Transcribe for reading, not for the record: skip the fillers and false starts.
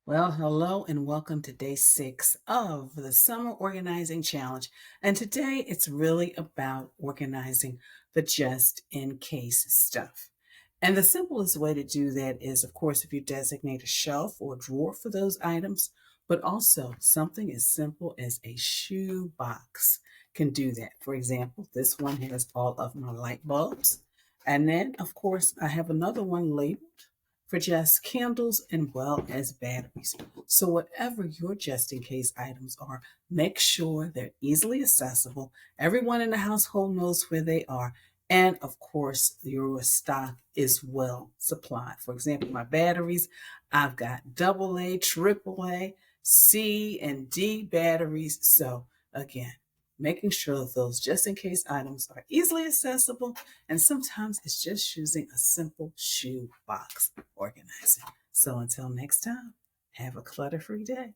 Well, hello and welcome to day 6 of the Summer Organizing Challenge. And today it's really about organizing the just in case stuff. And the simplest way to do that is, of course, if you designate a shelf or drawer for those items, but also something as simple as a shoe box can do that. For example, this one has all of my light bulbs. And then, of course, I have another one labeled for just candles and well as batteries. So whatever your just in case items are, make sure they're easily accessible. Everyone in the household knows where they are. And of course, your stock is well supplied. For example, my batteries, I've got AA, AAA, C, and D batteries. So again, making sure that those just in case items are easily accessible. And sometimes it's just using a simple shoe box organizing. So until next time, have a clutter free day.